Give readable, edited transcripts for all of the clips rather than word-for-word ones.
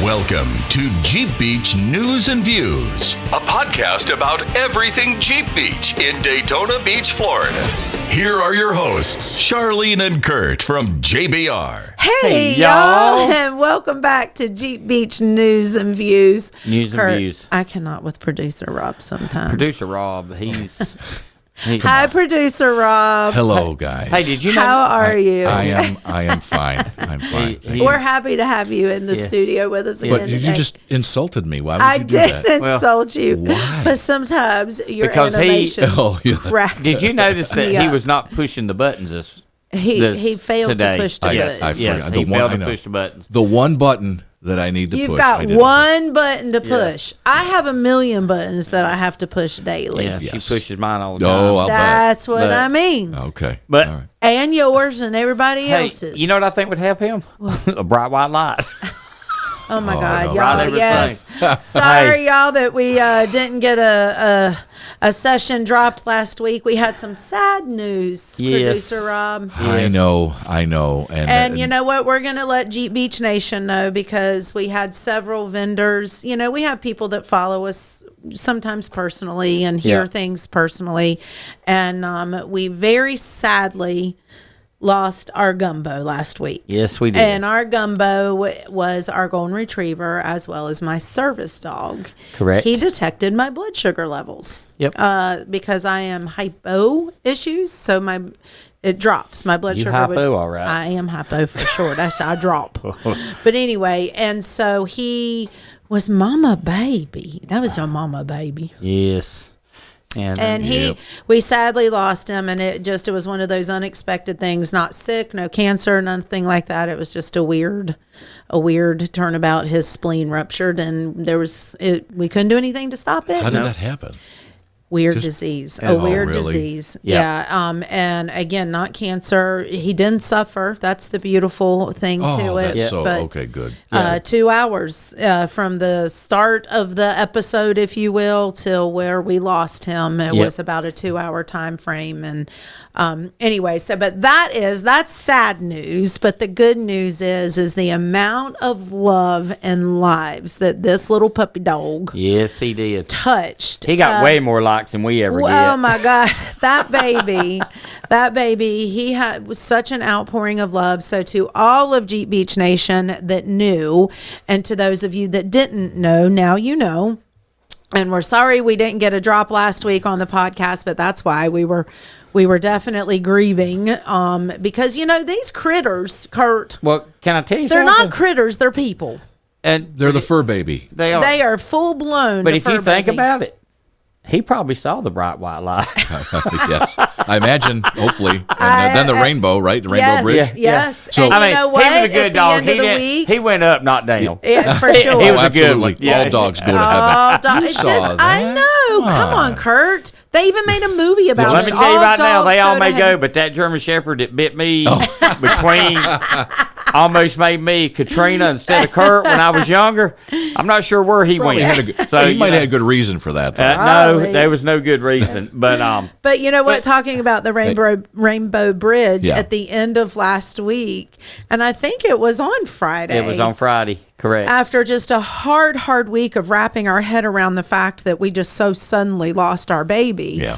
Welcome to Jeep Beach News and Views, a podcast about everything Jeep Beach in Daytona Beach, Florida. Here are your hosts, Charlene and Kurt from JBR. Hey y'all, and welcome back to Jeep Beach News and Views. Kurt, and Views. I cannot with producer Rob sometimes. Producer Rob, he's Hi, producer Rob. Hello, guys. Hey, did you know? How are you? I am fine. I'm fine. We're happy to have you in the studio with us again. But you just insulted me. Why would I you do that? did insult you. Why? But sometimes your Because animation crack. Did you notice that he was not pushing the buttons He failed today. to push the buttons. He failed to push the buttons. The one button that I need to push. You've got one button to push. I have a million buttons that I have to push daily. Yeah, she pushes mine all the time. Oh, I'll bet. That's what I mean. Okay. But all right. And yours and everybody hey, else's. you know what I think would help him? A bright white light. Oh my God, no. y'all! Right, Yes, sorry, y'all, that we didn't get a session dropped last week. We had some sad news, producer Rob. I know, And you know what? We're going to let Jeep Beach Nation know because we had several vendors. You know, we have people that follow us sometimes personally and hear things personally, and we very sadly lost our gumbo last week. Yes, we did. And our gumbo was our golden retriever as well as my service dog. Correct. He detected my blood sugar levels. Yep. Because I am hypo issues, so it drops. My blood sugar. Hypo, all right. I am hypo for sure. I drop. But anyway, and so he was mama baby. That was your mama baby. Yes. And we sadly lost him, and it was one of those unexpected things. Not sick, no cancer, nothing like that. It was just a weird turnabout. His spleen ruptured, and we couldn't do anything to stop it. How did that happen? Weird disease. A weird really? disease. Yep. Yeah. And again, not cancer. He didn't suffer. That's the beautiful thing to it. That's okay, good. Yeah. 2 hours from the start of the episode, if you will, till where we lost him. It was about a 2 hour time frame. And anyway, but that's sad news. But the good news is the amount of love and lives that this little puppy dog Yes, he did. touched. He got way more likes than we ever get. Oh my God, that baby, he was such an outpouring of love. So to all of Jeep Beach Nation that knew, and to those of you that didn't know, now you know. And we're sorry we didn't get a drop last week on the podcast, but that's why we were definitely grieving because these critters, Kurt. Well, can I tell you they're something? not critters, they're people. And They're the fur baby. They are. They are full blown. But if you think about it, he probably saw the bright white light. Yes, I imagine. Hopefully, and then the rainbow, right? The rainbow bridge. Yes. So and you know what? He was a good dog. He went up, not down. Yeah, for sure. He was a good one. Absolutely. Yeah. All dogs go to heaven. It's just, I know. Come on, Kurt. They even made a movie about it. Let me tell you right now, they all may go. go, but that German Shepherd that bit me between almost made me Katrina instead of Kurt when I was younger. I'm not sure where he went. He might have had a good reason for that. No, there was no good reason. But you know what? Talking about the Rainbow Bridge at the end of last week, and I think it was on Friday. It was on Friday, correct. After just a hard week of wrapping our head around the fact that we just so suddenly lost our baby. Yeah.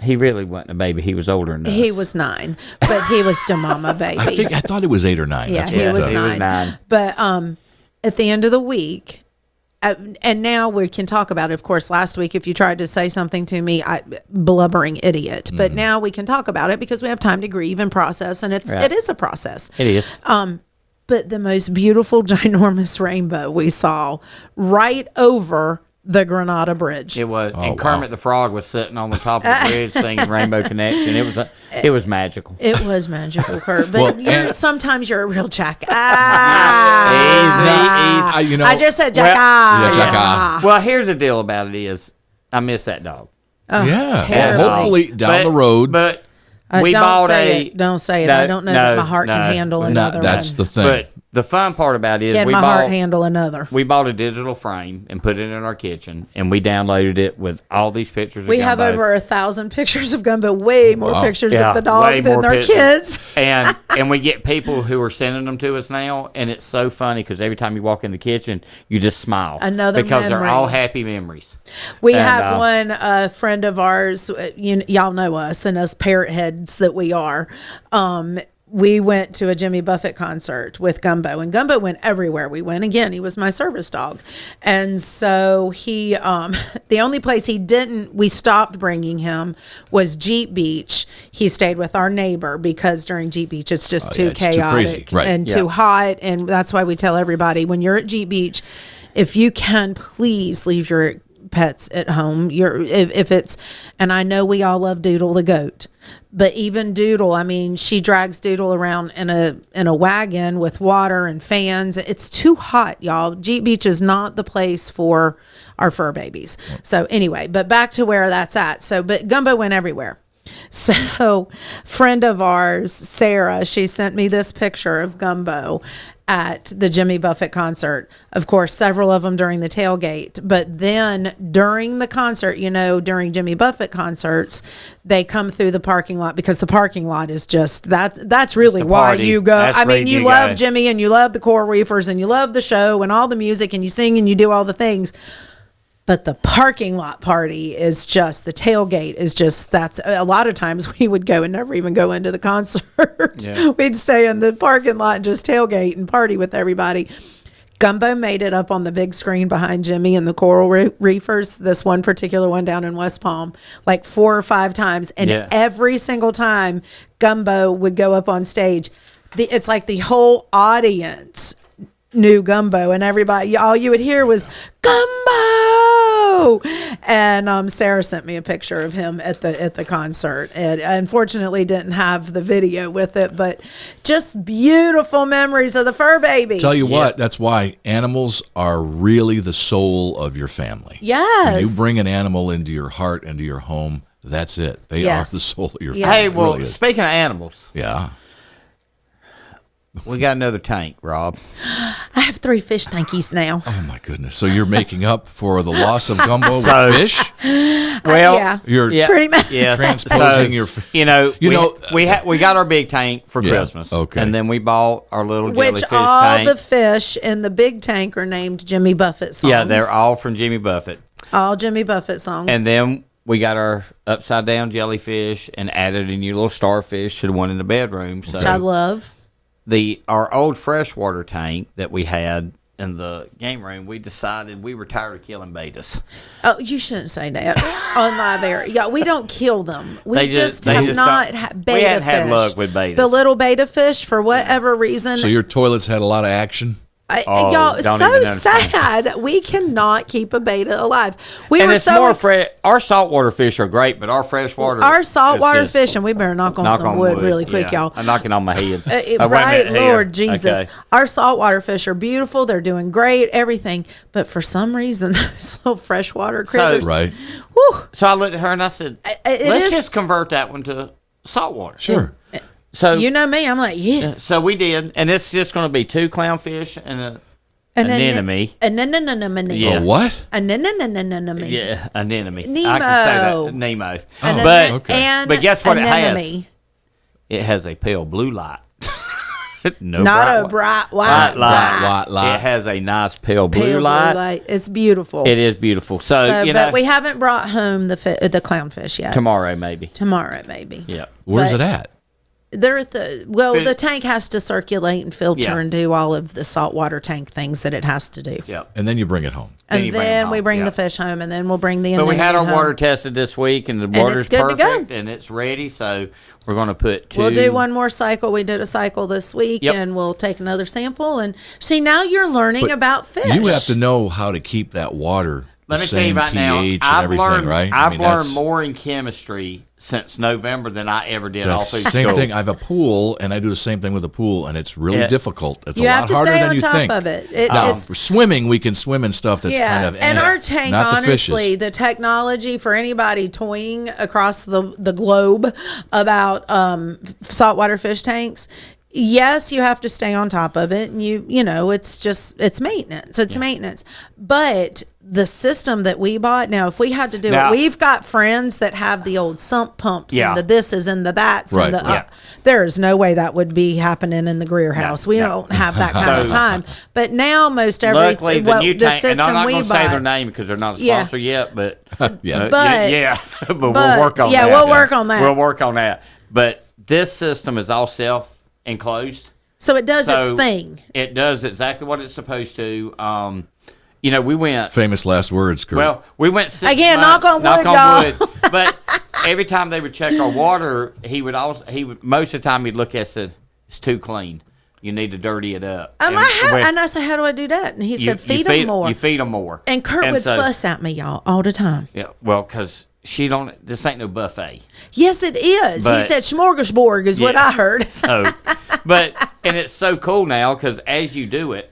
He really wasn't a baby. He was older than us. He was 9, but he was the mama baby. I thought it was 8 or 9. Yeah, That's he what was I thought. 9. But at the end of the week, and now we can talk about it. Of course, last week, if you tried to say something to me, blubbering idiot. But now we can talk about it because we have time to grieve and process, and it is a process. It is. But the most beautiful, ginormous rainbow we saw right over the Granada Bridge. It was, and Kermit the Frog was sitting on the top of the bridge singing Rainbow Connection. It was magical. It was magical, Kurt. But sometimes you're a real jack. Easy. I just said jack. Well, here's the deal about it is, I miss that dog. Oh, yeah. terribly. Well, hopefully down the road. But Don't say it. I don't know that my heart can handle another That's one. the thing. The fun part about it is Can my heart handle another? We bought a digital frame and put it in our kitchen, and we downloaded it with all these pictures. We of have Gumbo. over 1,000 pictures of Gumbo, way more pictures Yeah, of the dog way than more their pictures. kids. and we get people who are sending them to us now, and it's so funny because every time you walk in the kitchen, you just smile. Another because memory. they're all happy memories. We And, have one friend of ours, y'all know us and us parrot heads that we are. We went to a Jimmy Buffett concert with Gumbo, and Gumbo went everywhere we went. Again, he was my service dog. And so he, the only place we stopped bringing him was Jeep Beach. He stayed with our neighbor because during Jeep Beach, it's just too chaotic and too hot. And that's why we tell everybody when you're at Jeep Beach, if you can, please leave your pets at home. If it's, and I know we all love Doodle the goat, but even Doodle, I mean, she drags Doodle around in a wagon with water and fans. It's too hot, y'all. Jeep Beach is not the place for our fur babies. So anyway, but back to where that's at. So, but Gumbo went everywhere. So, friend of ours, Sarah, she sent me this picture of Gumbo at the Jimmy Buffett concert. Of course, several of them during the tailgate. But then during the concert, during Jimmy Buffett concerts, they come through the parking lot because the parking lot is just, that's really why you go. That's I mean, where you you love go. Jimmy and you love the Coral Reefers and you love the show and all the music and you sing and you do all the things. But the parking lot party is just, the tailgate is just, that's a lot of times we would go and never even go into the concert. Yeah. We'd stay in the parking lot and just tailgate and party with everybody. Gumbo made it up on the big screen behind Jimmy and the Coral Reefers, this one particular one down in West Palm, like 4 or 5 times. And every single time Gumbo would go up on stage, it's like the whole audience knew Gumbo, and everybody, all you would hear was Gumbo. And Sarah sent me a picture of him at the concert, and unfortunately didn't have the video with it, but just beautiful memories of the fur baby. Tell you what, that's why animals are really the soul of your family. Yes. When you bring an animal into your heart, into your home, that's it. They are the soul of your family. Hey, It well, really is. speaking of animals, we got another tank, Rob. I have 3 fish tankies now. Oh my goodness! So you're making up for the loss of Gumbo with fish? Well, Yeah. You're Pretty much. yeah. transposing your. We got our big tank for Christmas. Okay. And then we bought our little Which jellyfish all tank. the fish in the big tank are named Jimmy Buffett songs. Yeah, they're all from Jimmy Buffett. all Jimmy Buffett songs. And then we got our upside down jellyfish and added a new little starfish to the one in the bedroom. So which I love. our old freshwater tank that we had in the game room, we decided we were tired of killing betas. Oh, you shouldn't say that on live air. Yeah, we don't kill them. We They just they have just not don't- had beta we hadn't fish. had luck with betas. The little beta fish, for whatever reason. So your toilets had a lot of action. Y'all, don't so even sad. We cannot keep a beta alive. We And were it's so more our saltwater fish are great, but our freshwater, our saltwater is just- fish, and we better knock on some wood really quick, Yeah. y'all. I'm knocking on my head. Wait a Right, minute, here. Lord Jesus. Okay. Our saltwater fish are beautiful. They're doing great, everything. But for some reason, those little freshwater critters. Right. Whew, So I looked at her and I said, it "Let's is- just convert that one to saltwater." Sure. So you know me. I'm like, yes. so we did, and it's just going to be 2 clownfish and a anemone. Anemone. Yeah. A what? Anemone. Yeah, anemone. Nemo. I can say that. Nemo. And but and but guess what it has? anemone. It has a pale blue light. No Not a white. bright white White light. It has a nice pale blue pale light. blue light. It's beautiful. It is beautiful. So, So, you know, but we haven't brought home the clownfish yet. tomorrow maybe. Tomorrow, maybe. Yeah. Where's But- it at? They're at the Fish- the tank has to circulate and filter Yeah. and do all of the saltwater tank things that it has to do. Yeah. And then you bring it home. Then And you bring 'em then we home, bring yeah. the fish home, and then we'll bring the. But we had our anemone water home. tested this week, and the water's it's good to go. perfect, and it's ready. So we're going to put 2. We'll do one more cycle. We did a cycle this week, Yep. and we'll take another sample. And see, now you're learning But about fish. You have to know how to keep that water Let the me tell you same right now, pH and I've everything, learned, right? I've learned that's more in chemistry since November than I ever did all That's through the same school. thing. I have a pool, and I do the same thing with a pool, and it's really Yeah. difficult. It's You a have lot to harder stay than on you top think. of it. Now, It's for swimming, we can swim in stuff that's kind of and our tank, not the honestly, fishes. the technology for anybody toying across the globe about saltwater fish tanks, yes, you have to stay on top of it, and you know, it's maintenance. It's maintenance. But the system that we bought, now, if we had to do it, we've got friends that have the old sump pumps and the thises and the that's and the there is no way that would be happening in the Greer house. We don't have that kind of time. But now most luckily, the system and I'm not we going to bought, say their name because they're not a sponsor yet, but but we'll work on that. Yeah, we'll work on that. We'll work on that. But this system is all self-enclosed. So it does its thing. It does exactly what it's supposed to. You know, we went... Famous last words, Kurt. Well, we went 6 Again, months, knock on wood, y'all. But every time they would check our water, he would most of the time he'd look at us and say, it's too clean. You need to dirty it up. And I said, how do I do that? And he said, feed them more. You feed them more. And Kurt would fuss at me, y'all, all the time. Yeah, well, because this ain't no buffet. Yes, it is. He said smorgasbord is what I heard. And it's so cool now because as you do it,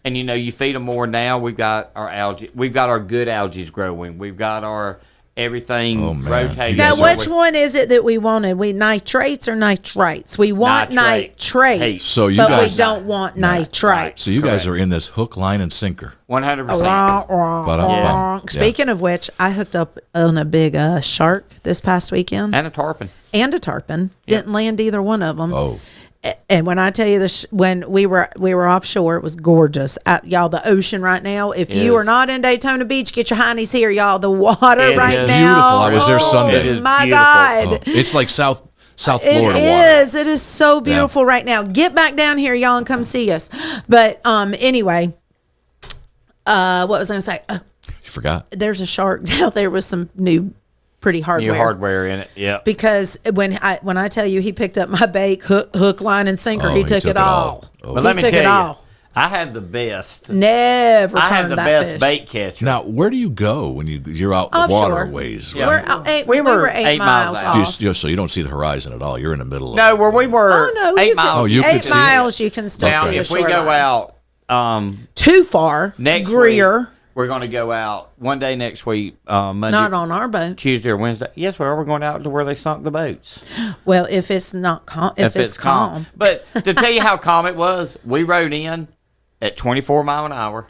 and, you know, you feed them more now. We've got our algae. We've got our good algae growing. We've got our everything rotating. Now, which one is it that we wanted? We nitrates or nitrites? We want nitrates, so you but guys, we don't want nitrites. So you guys are in this hook, line, and sinker. 100%. Speaking of which, I hooked up on a big shark this past weekend. And a tarpon. Didn't land either one of them. Oh. And when I tell you this, when we were offshore, it was gorgeous. Y'all, the ocean right now. If you are not in Daytona Beach, get your heinies here, y'all. The water now. Beautiful. I was there Sunday. My God. Oh, it's like South Florida water. It is so beautiful right now. Get back down here, y'all, and come see us. But anyway, what was I going to say? You forgot. There's a shark out there with some pretty hardware. New hardware in it, yeah. Because when I tell you he picked up my bait, hook, line, and sinker, he took it all. But let me tell you, I had the best. Never I had the best fish. bait catcher. Now, where do you go when you're out in the waterways? Right? We were 8 miles off. So you don't see the horizon at all. You're in the middle of No, where we were 8 miles. Oh, you 8 miles you can still now, see if we go out too far, next Greer. Week, we're going to go out one day next week, Monday. Not on our boat. Tuesday or Wednesday. Yes, we are. We're going out to where they sunk the boats. Well, if it's not if it's calm. But to tell you how calm it was, we rode in at 24 miles an hour.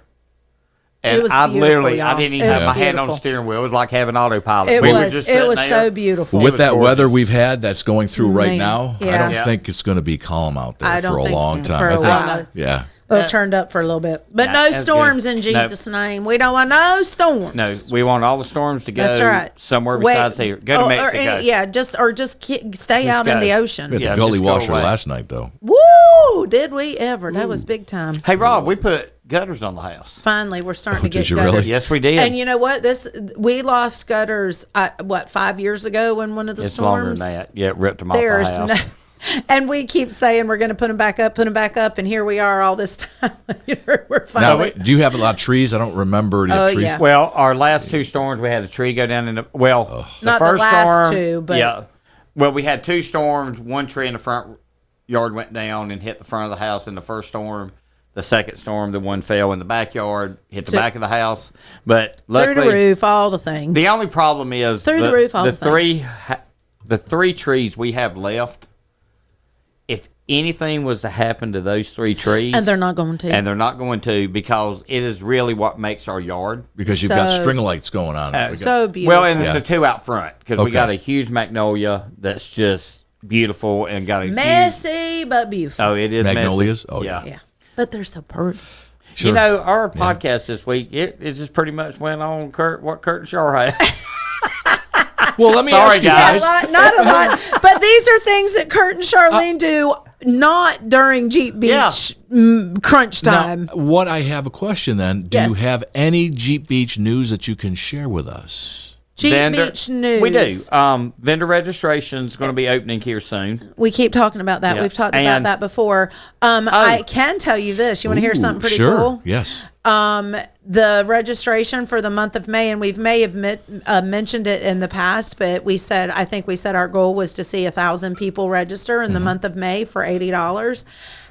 And it was I y'all. didn't even have my hand on the steering wheel. It was like having autopilot. It was so beautiful. With that weather we've had that's going through right now, yeah. I don't think it's going to be calm out there for a long time. For a while. Yeah. It turned up for a little bit. But no storms in Jesus' name. We don't want no storms. No, we want all the storms to go somewhere besides here. Go to Mexico. Just stay out in the ocean. We had the gully washer last night, though. Woo! Did we ever? That was big time. Hey, Rob, we put gutters on the house. Finally, we're starting to get did you gutters. really? Yes, we did. And you know what? We lost gutters, 5 years ago when one of the it's storms? Longer than that. Yeah, it ripped them off the house. And we keep saying we're going to put them back up, and here we are all this time later. We're finally. Now, do you have a lot of trees? I don't remember. Trees? Yeah. Well, our last 2 storms, we had a tree go down in the not first the last storm, 2, but yeah. Well, we had 2 storms. One tree in the front yard went down and hit the front of the house in the first storm. The second storm, the one fell in the backyard, hit the back of the house. But luckily, through the roof, all the things. The only problem is through the roof, all the things. The 3 trees we have left. If anything was to happen to those 3 trees, and they're not going to, because it is really what makes our yard. Because you've got string lights going on. So beautiful. Well, and it's the 2 out front because we got a huge magnolia that's just beautiful and got a messy but beautiful. Oh, it is magnolias. Messy. Oh yeah. But they're so pretty. Sure. You know, our podcast this week, it just pretty much went on what Kurt and Char had. Well, let me ask you guys. Not a lot. But these are things that Kurt and Charlene do not during Jeep Beach crunch time. Now, what I have a question then. Do you have any Jeep Beach news that you can share with us? Beach news. We do. Vendor registration is going to be opening here soon. We keep talking about that. Yeah. We've talked about that before. I can tell you this. You want to hear something pretty cool? Yes. The registration for the month of May, and we may have mentioned it in the past, but I think we said our goal was to see 1,000 people register in the month of May for $80.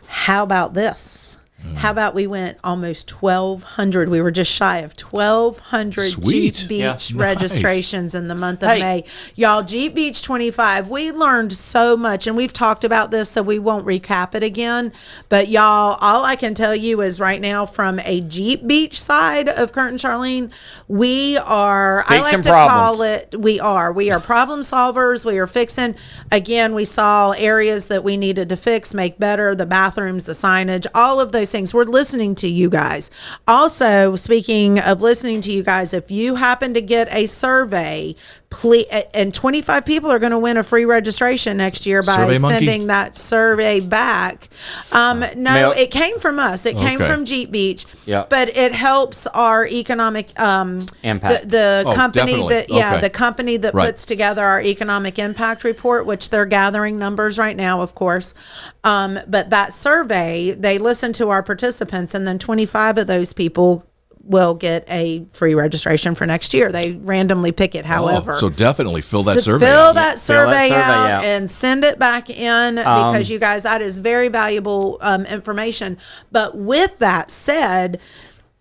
How about this? How about we went almost 1,200? We were just shy of 1,200 Sweet. Jeep Beach Yeah. registrations in the month of May. Y'all, Jeep Beach 25, we learned so much, and we've talked about this, so we won't recap it again. But y'all, all I can tell you is right now from a Jeep Beach side of Kurt and Charlene, we are, I like to call it, we are problem solvers. We are fixing, again, we saw areas that we needed to fix, make better, the bathrooms, the signage, all of those things. We're listening to you guys. Also, speaking of listening to you guys, if you happen to get a survey, please, and 25 people are going to win a free registration next year by sending that survey back. No, it came from us. It came from Jeep Beach. Yeah. But it helps our economic impact. The company definitely. the company that puts together our economic impact report, which they're gathering numbers right now, of course. But that survey, they listen to our participants, and then 25 of those people will get a free registration for next year. They randomly pick it, however. So definitely fill that survey Fill out. that survey out and send it back in because you guys, that is very valuable information. But with that said,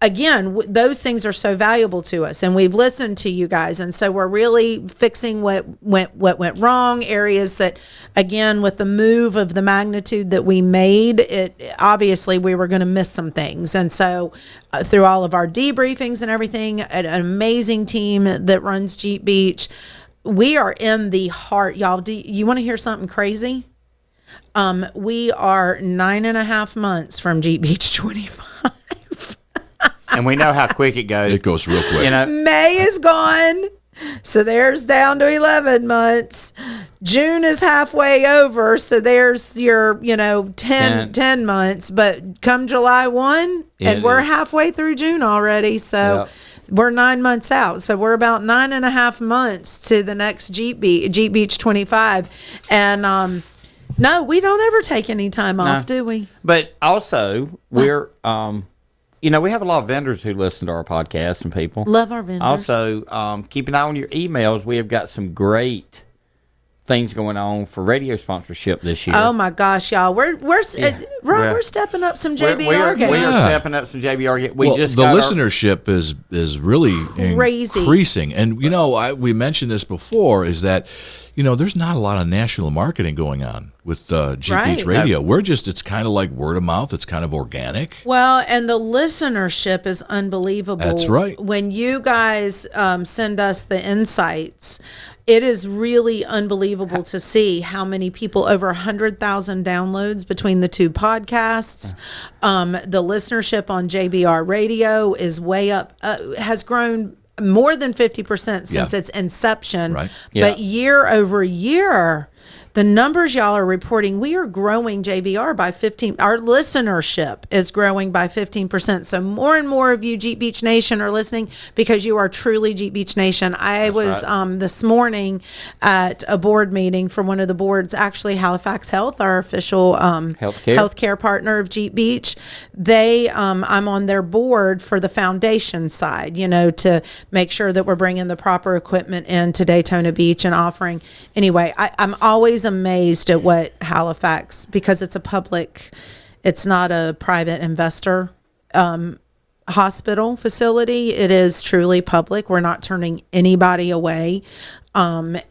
again, those things are so valuable to us, and we've listened to you guys, and so we're really fixing what went wrong. Areas that, again, with the move of the magnitude that we made, it obviously we were going to miss some things, and so through all of our debriefings and everything, an amazing team that runs Jeep Beach, we are in the heart, y'all. Do you want to hear something crazy? We are 9.5 months from Jeep Beach 25. And we know how quick it goes. It goes real quick. You know, May is gone, so there's down to 11 months. June is halfway over, so there's your 10 months. But come July 1, and we're halfway through June already, so we're 9 months out. So we're about 9.5 months to the next Jeep Beach 25, and no, we don't ever take any time off, do we? But also, we're we have a lot of vendors who listen to our podcast and people. Love our vendors. Also, keep an eye on your emails. We have got some great things going on for radio sponsorship this year. Oh my gosh, y'all! We're stepping up some JBR games. We are stepping up some JBR games. The listenership is really crazy, increasing, and we mentioned this before. Is that there's not a lot of national marketing going on with Jeep Beach Radio. It's kind of like word of mouth. It's kind of organic. Well, and the listenership is unbelievable. That's right. When you guys send us the insights, it is really unbelievable to see how many people, over 100,000 downloads between the two podcasts. The listenership on JBR Radio is way up, has grown more than 50% since its inception. Right. But year over year, the numbers y'all are reporting, we are growing JBR by 15. Our listenership is growing by 15%. So more and more of you Jeep Beach Nation are listening because you are truly Jeep Beach Nation. I was this morning at a board meeting for one of the boards, actually Halifax Health, our official healthcare partner of Jeep Beach. They, I'm on their board for the foundation side, to make sure that we're bringing the proper equipment into Daytona Beach and offering. Anyway, I'm always amazed at what Halifax, because it's it's not a private investor hospital facility. It is truly public. We're not turning anybody away. But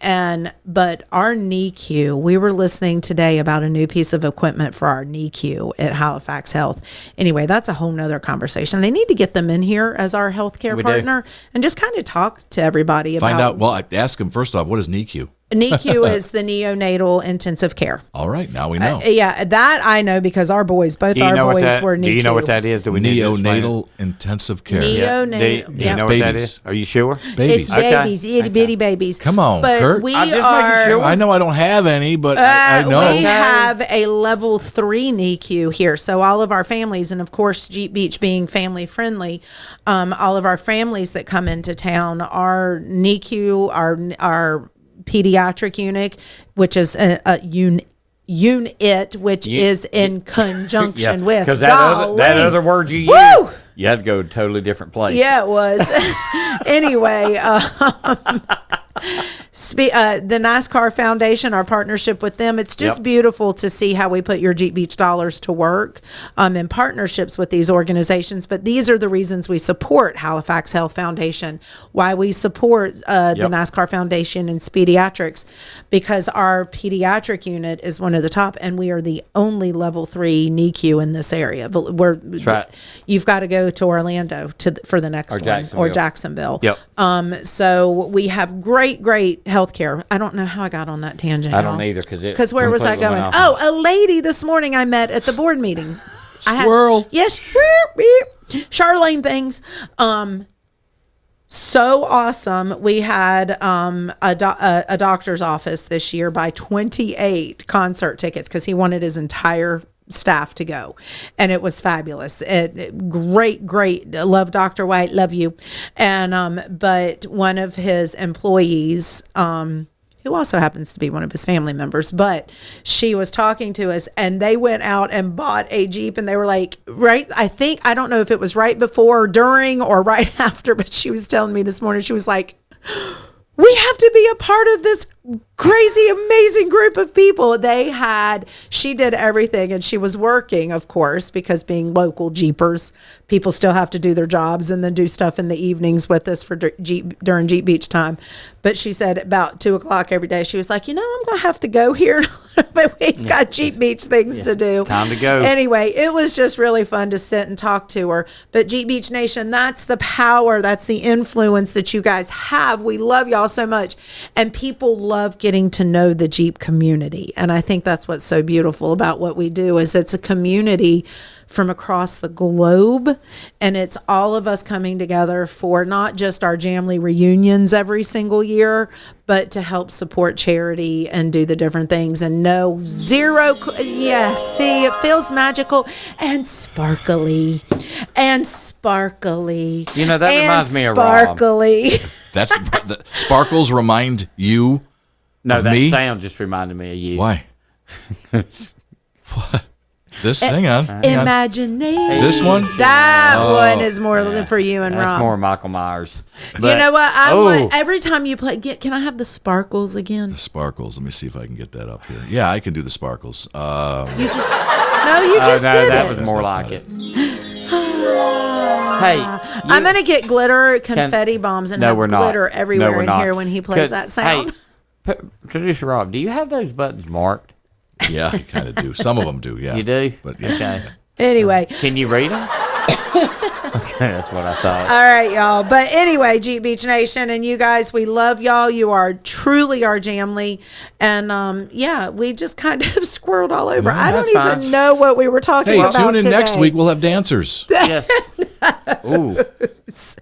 our NICU, we were listening today about a new piece of equipment for our NICU at Halifax Health. Anyway, that's a whole nother conversation. I need to get them in here as our healthcare partner and just kind of talk to everybody about. Find out. Well, ask them first off, what is NICU? NICU is the neonatal intensive care. All right, now we know. That I know because our boys were NICU. Do you know what that is? Do we need neonatal intensive care? Neonatal. Do you know what that is? Are you sure? Babies. It's babies, itty bitty babies. Come on, but Kurt. We I'm just are. making sure. I know I don't have any, but I know. We have a level 3 NICU here. So all of our families, and of course Jeep Beach being family friendly, all of our families that come into town, our NICU, our pediatric unit, which is a unit, which is in conjunction with. Because that other word you used, you had to go to a totally different place. Yeah, it was. Anyway, the NASCAR Foundation, our partnership with them, it's just beautiful to see how we put your Jeep Beach dollars to work in partnerships with these organizations. But these are the reasons we support Halifax Health Foundation, why we support the NASCAR Foundation and Pediatrics, because our pediatric unit is one of the top, and we are the only level 3 NICU in this area. That's right. You've got to go to Orlando for the next one, or Jacksonville. Yep. So we have great healthcare. I don't know how I got on that tangent. I don't either, because where was I going? Oh, a lady this morning I met at the board meeting. Squirrel. Yes, Charlene things. So awesome. We had a doctor's office this year buy 28 concert tickets because he wanted his entire staff to go, and it was fabulous. Great. Love Dr. White, love you. And but one of his employees, who also happens to be one of his family members, but she was talking to us, and they went out and bought a Jeep, and they were like, I don't know if it was right before or during or right after, but she was telling me this morning, she was like, we have to be a part of this crazy, amazing group of people. She did everything, and she was working, of course, because being local Jeepers, people still have to do their jobs and then do stuff in the evenings with us for during Jeep Beach time. But she said about 2:00 every day, she was like, I'm going to have to go here. But we've got Jeep Beach things to do. Time to go. Anyway, it was just really fun to sit and talk to her. But Jeep Beach Nation, that's the power, that's the influence that you guys have. We love y'all so much. And people love getting to know the Jeep community. And I think that's what's so beautiful about what we do, is it's a community from across the globe, and it's all of us coming together for not just our Jamley reunions every single year, but to help support charity and do the different things. And see, it feels magical and sparkly. That reminds me of sparkly. That's the sparkles remind you. No, of that me? sound just reminded me of you. Why? What? This? Hang on. Imagination. This one? That one is more for you and That's Rob. more Michael Myers. You know what? I want every time you play. Can I have the sparkles again? The sparkles. Let me see if I can get that up here. Yeah, I can do the sparkles. You just did that it. was more like it. Hey, I'm gonna get glitter, confetti bombs, and have glitter everywhere in here when he plays that sound. Hey, Producer Rob, do you have those buttons marked? Yeah, I kind of do. Some of them do, yeah. You do? But yeah. Okay. Anyway. Can you read them? Okay, that's what I thought. All right, y'all. But anyway, Jeep Beach Nation, and you guys, we love y'all. You are truly our Jamley. And we just kind of squirred all over. I don't even know what we were talking about tune in today. next week. We'll have dancers. Yes. Ooh.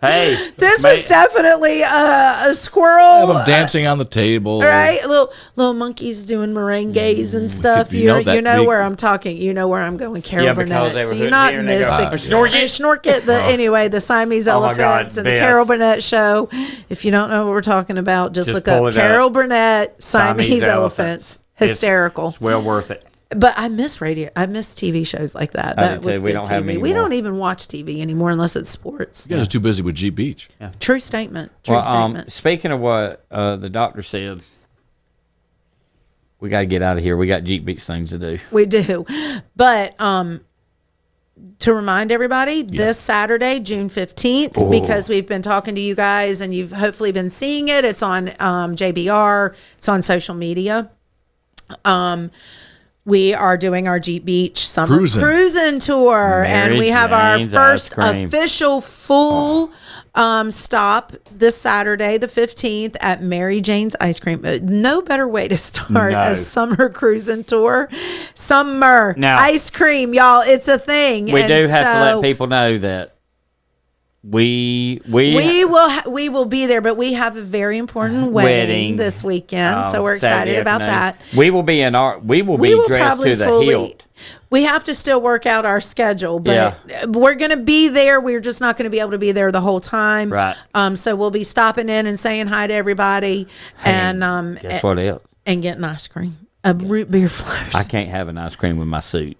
Hey. This was definitely a squirrel. Have them dancing on the table. Right? Little monkeys doing merengues and stuff. You know where I'm talking. You know where I'm going. Carol Burnett. Do you not miss the Snorket? The Siamese elephants and the Carol Burnett show. If you don't know what we're talking about, just look up Carol Burnett, Siamese elephants. Hysterical. It's well worth it. But I miss radio. I miss TV shows like that. That was good TV. We don't even watch TV anymore unless it's sports. You guys are too busy with Jeep Beach. Yeah. True statement. True statement. Speaking of what the doctor said, we got to get out of here. We got Jeep Beach things to do. We do. But to remind everybody, this Saturday, June 15th, because we've been talking to you guys and you've hopefully been seeing it. It's on JBR. It's on social media. We are doing our Jeep Beach Summer Cruisin tour, and we have our first official full stop this Saturday, the 15th, at Mary Jane's Ice Cream. No better way to start a Summer Cruisin tour. Summer ice cream, y'all. It's a thing. We do have to let people know that we will be there, but we have a very important wedding this weekend, so we're excited about that. We will be dressed to the hilt. We have to still work out our schedule, but we're going to be there. We're just not going to be able to be there the whole time. Right. So we'll be stopping in and saying hi to everybody, and guess what else? And getting ice cream, a root beer float. I can't have an ice cream with my suit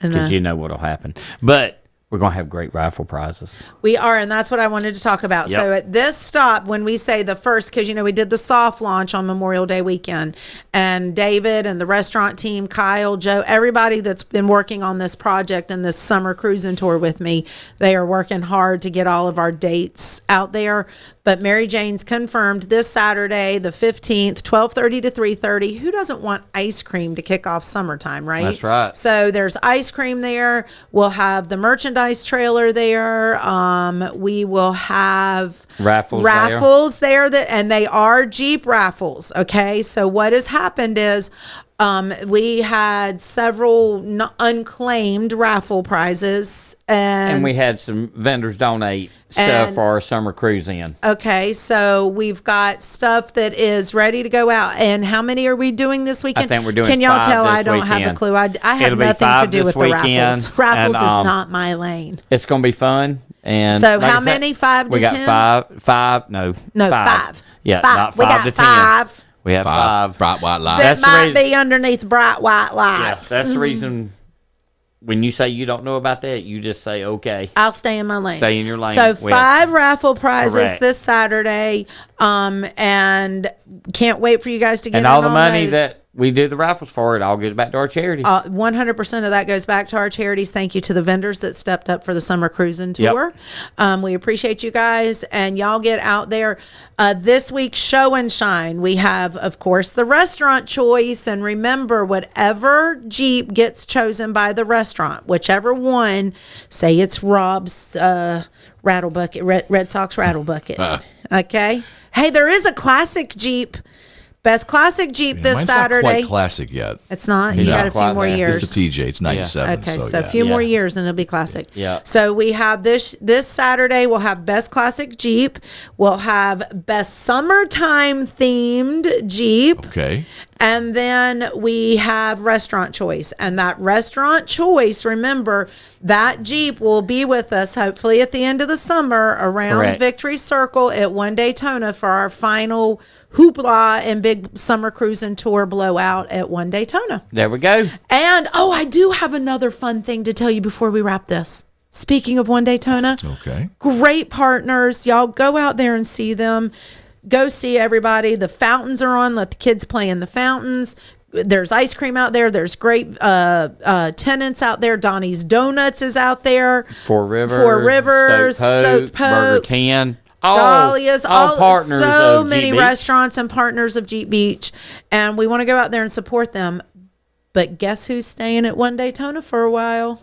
because you know what'll happen. But We're going to have great raffle prizes. We are, and that's what I wanted to talk about. Yep. So at this stop, when we say the first, because, we did the soft launch on Memorial Day weekend, and David and the restaurant team, Kyle, Joe, everybody that's been working on this project and this Summer Cruisin tour with me, they are working hard to get all of our dates out there. But Mary Jane's confirmed this Saturday, the 15th, 12:30 to 3:30. Who doesn't want ice cream to kick off summertime, right? That's right. So there's ice cream there. We'll have the merchandise trailer there. We will have raffles there and they are Jeep raffles. Okay. So what has happened is we had several unclaimed raffle prizes, and we had some vendors donate stuff for our Summer Cruisin. Okay, so we've got stuff that is ready to go out. And how many are we doing this weekend? I think we're doing Can y'all 5 tell? this I don't weekend. have a clue. I have It'll be nothing 5 to do this with the weekend, raffles. Raffles and, is not my lane. It's going to be fun. And So like how I said, many? 5 to we 10? got five. No, No, 5. 5. Yeah, 5. not 5 We got to 10. 5. We have 5. Bright white lights. That That's the might reason- be underneath bright white Yeah, lights. that's the reason. When you say you don't know about that, you just say okay. I'll stay in my lane. Stay in your lane. So We 5 raffle prizes Correct. this Saturday, and can't wait for you guys to get And in all the on money those. that we do the raffles for, it all goes back to our charity. 100% of that goes back to our charities. Thank you to the vendors that stepped up for the Summer Cruisin tour. We appreciate you guys, and y'all get out there. This week's show and shine, we have, of course, the restaurant choice. And remember, whatever Jeep gets chosen by the restaurant, whichever one, say it's Rob's Rattle Bucket, Red Sox Rattle Bucket. Okay. Hey, there is a classic Jeep. Best classic Jeep this Mine's Saturday. not quite classic yet. It's not. No. You got a few Quite more there. years. It's a TJ. It's 97. Okay, so so a yeah. few more Yeah. years and it'll be classic. Yeah. So we have this Saturday. We'll have best classic Jeep. We'll have best summertime themed Jeep. Okay. And then we have restaurant choice. And that restaurant choice, remember, that Jeep will be with us hopefully at the end of the summer around Correct. Victory Circle at One Daytona for our final hoopla and big Summer Cruisin tour blowout at One Daytona. There we go. And, I do have another fun thing to tell you before we wrap this. Speaking of One Daytona, Okay. great partners. Y'all go out there and see them. Go see everybody. The fountains are on. Let the kids play in the fountains. There's ice cream out there. There's great tenants out there. Donnie's Donuts is out there. Four Rivers, Stoked Poke, Burger King. Dahlia's, all partners so of many Jeep Beach. restaurants and partners of Jeep Beach, and we want to go out there and support them. But guess who's staying at One Daytona for a while?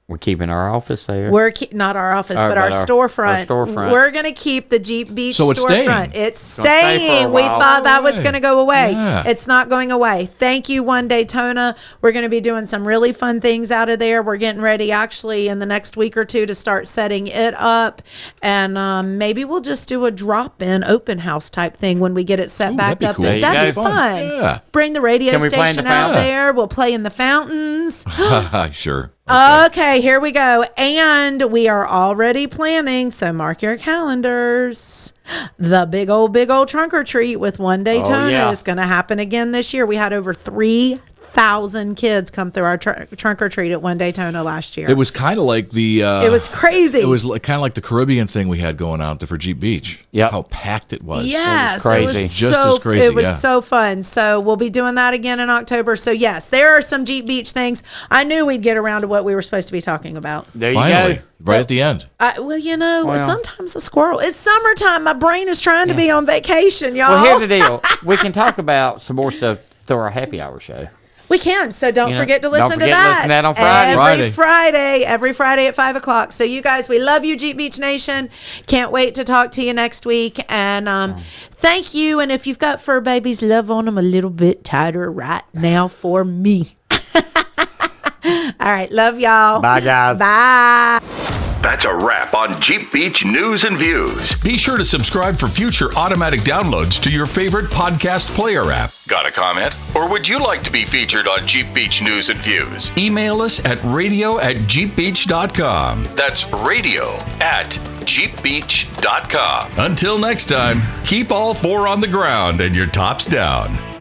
We're keeping our office there. We're not our office, but our storefront. Our storefront. We're going to keep the Jeep Beach So it's storefront. staying. It's gonna stay for staying. a We while. thought that was Right. going to go away. Yeah. It's not going away. Thank you, One Daytona. We're going to be doing some really fun things out of there. We're getting ready, actually, in the next week or two to start setting it up. And maybe we'll just do a drop-in open house type thing when we get it set Ooh, back that'd be up. cool. There you That'd be go. fun. Yeah. Bring the radio Can we play in the station out fountain? there. We'll play in the fountains. Sure. Okay, here we go. And we are already planning, so mark your calendars. The big old trunk or treat with One Daytona yeah. is going to happen again this year. We had over 3,000 kids come through our trunk or treat at One Daytona last year. It was kind of like the. It was crazy. It was kind of like the Caribbean thing we had going on for Jeep Beach. Yep. How packed it was. Yes, It was it was crazy. Just so, as crazy, It was yeah. so fun. So we'll be doing that again in October. So yes, there are some Jeep Beach things. I knew we'd get around to what we were supposed to be talking about. There you Finally, go. right at the end. Well, sometimes a squirrel. It's summertime. My brain is trying to be on vacation, y'all. Well, here's the deal. We can talk about some more stuff through our happy hour show. We can. So don't forget to listen don't to forget to that. listen to that on Friday. Every Friday at 5:00. So you guys, we love you, Jeep Beach Nation. Can't wait to talk to you next week. And thank you. And if you've got fur babies, love on them a little bit tighter right now for me. All right. Love y'all. Bye, guys. Bye. That's a wrap on Jeep Beach News and Views. Be sure to subscribe for future automatic downloads to your favorite podcast player app. Got a comment? Or would you like to be featured on Jeep Beach News and Views? Email us at radio@jeepbeach.com. That's radio@jeepbeach.com. Until next time, keep all four on the ground and your tops down.